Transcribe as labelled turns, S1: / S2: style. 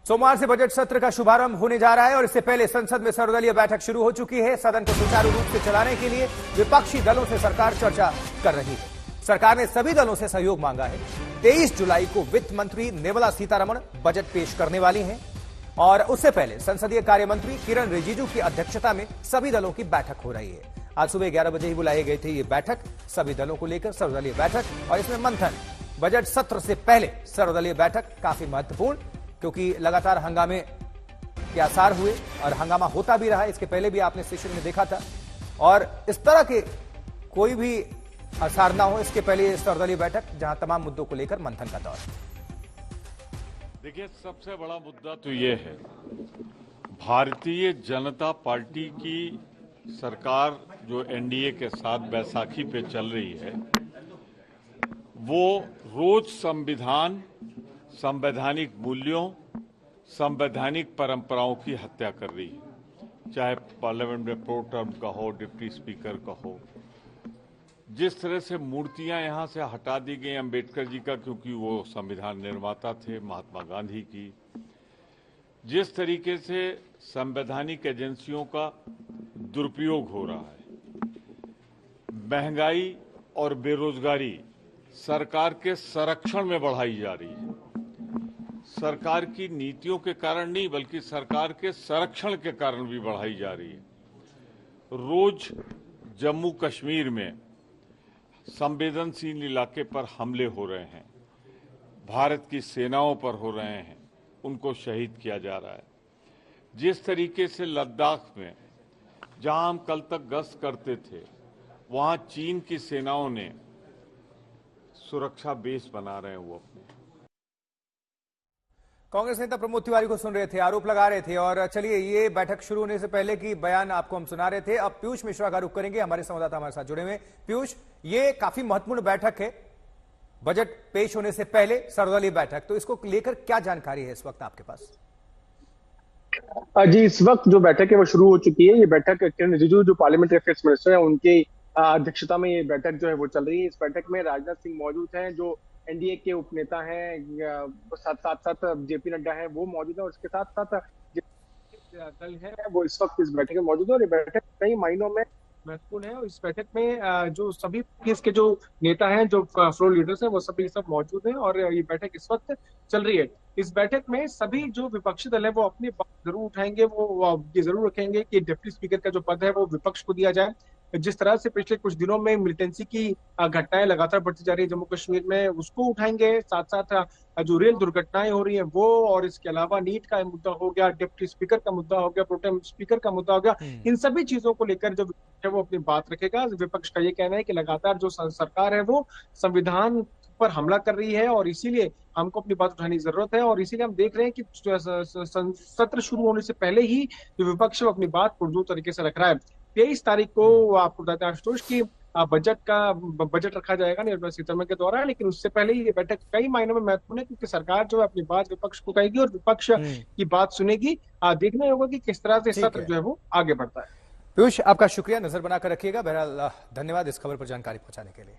S1: सोमवार से बजट सत्र का शुभारंभ होने जा रहा है और इससे पहले संसद में सर्वदलीय बैठक शुरू हो चुकी है। सदन को सुचारू रूप से चलाने के लिए विपक्षी दलों से सरकार चर्चा कर रही है। सरकार ने सभी दलों से सहयोग मांगा है। 23 जुलाई को वित्त मंत्री निर्मला सीतारमण बजट पेश करने वाली हैं और उससे पहले संसदीय कार्य मंत्री किरण रिजिजू की अध्यक्षता में सभी दलों की बैठक हो रही है। आज सुबह 11 बजे ही बुलाई गई थी ये बैठक, सभी दलों को लेकर सर्वदलीय बैठक और इसमें मंथन। बजट सत्र से पहले सर्वदलीय बैठक काफी महत्वपूर्ण, क्योंकि लगातार हंगामे के आसार हुए और हंगामा होता भी रहा। इसके पहले भी आपने सेशन में देखा था और इस तरह के कोई भी आसार ना हो, इसके पहले सर्वदलीय बैठक जहां तमाम मुद्दों को लेकर मंथन का दौर।
S2: देखिए, सबसे बड़ा मुद्दा तो ये है, भारतीय जनता पार्टी की सरकार जो एनडीए के साथ बैसाखी पे चल रही है, वो रोज संविधान, संवैधानिक मूल्यों, संवैधानिक परंपराओं की हत्या कर रही है। चाहे पार्लियामेंट में प्रो टर्म का हो, डिप्टी स्पीकर का हो। जिस तरह से मूर्तियां यहां से हटा दी गई अंबेडकर जी का, क्योंकि वो संविधान निर्माता थे, महात्मा गांधी की। जिस तरीके से संवैधानिक एजेंसियों का दुरुपयोग हो रहा है, महंगाई और बेरोजगारी सरकार के संरक्षण में बढ़ाई जा रही है। सरकार की नीतियों के कारण नहीं, बल्कि सरकार के संरक्षण के कारण भी बढ़ाई जा रही है। रोज जम्मू कश्मीर में संवेदनशील इलाके पर हमले हो रहे हैं, भारत की सेनाओं पर हो रहे हैं, उनको शहीद किया जा रहा है। जिस तरीके से लद्दाख में, जहां हम कल तक गश्त करते थे, वहां चीन की सेनाओं ने सुरक्षा बेस बना रहे हैं वो अपने।
S1: कांग्रेस नेता प्रमोद तिवारी को सुन रहे थे, आरोप लगा रहे थे। और चलिए, ये बैठक शुरू होने से पहले की बयान आपको हम सुना रहे थे। अब पीयूष मिश्रा का रुख करेंगे, हमारे संवाददाता हमारे साथ जुड़े हुए। पीयूष, ये काफी महत्वपूर्ण बैठक है, बजट पेश होने से पहले सर्वदलीय बैठक, तो इसको लेकर क्या जानकारी है इस वक्त आपके पास?
S3: जी, इस वक्त जो बैठक है वो शुरू हो चुकी है। ये बैठक किरण रिजिजू जो पार्लियामेंट्री अफेयर्स मिनिस्टर है, उनके अध्यक्षता में ये बैठक जो है वो चल रही है। इस बैठक में राजनाथ सिंह मौजूद हैं, जो एनडीए के उपनेता हैं, साथ जेपी नड्डा है, वो मौजूद है और इसके साथ साथ दल है वो इस वक्त इस बैठक में मौजूद है। और ये बैठक कई मायनों में महत्वपूर्ण है और इस बैठक में जो सभी इसके जो नेता हैं, जो फ्लोर लीडर्स हैं, वो सभी सब मौजूद हैं और ये बैठक इस वक्त चल रही है। इस बैठक में सभी जो विपक्षी दल है वो अपनी बात जरूर उठाएंगे। वो ये जरूर रखेंगे कि डिप्टी स्पीकर का जो पद है वो विपक्ष को दिया जाए। जिस तरह से पिछले कुछ दिनों में मिलिटेंसी की घटनाएं लगातार बढ़ती जा रही है जम्मू कश्मीर में, उसको उठाएंगे। साथ साथ जो रेल दुर्घटनाएं हो रही हैं वो, और इसके अलावा नीट का मुद्दा हो गया, डिप्टी स्पीकर का मुद्दा हो गया, प्रोटेम स्पीकर का मुद्दा हो गया। इन सभी चीजों को लेकर जो विपक्ष है वो अपनी बात रखेगा। विपक्ष का ये कहना है कि लगातार जो सरकार है वो संविधान पर हमला कर रही है और इसीलिए हमको अपनी बात उठाने की जरूरत है। और इसीलिए हम देख रहे हैं कि सत्र शुरू होने से पहले ही जो विपक्ष है अपनी बात पुरजोर तरीके से रख रहा है। 23 तारीख को आपको बताते हैं आशुतोष की बजट रखा जाएगा निर्मला सीतारमण के द्वारा, लेकिन उससे पहले ही ये बैठक कई मायनों में महत्वपूर्ण है, क्योंकि सरकार जो है अपनी बात विपक्ष को कहेगी और विपक्ष की बात सुनेगी। देखना होगा कि किस तरह से सत्र जो है वो आगे बढ़ता है।
S1: पीयूष, आपका शुक्रिया, नजर बनाकर रखिएगा। बहरहाल धन्यवाद इस खबर पर जानकारी पहुंचाने के लिए।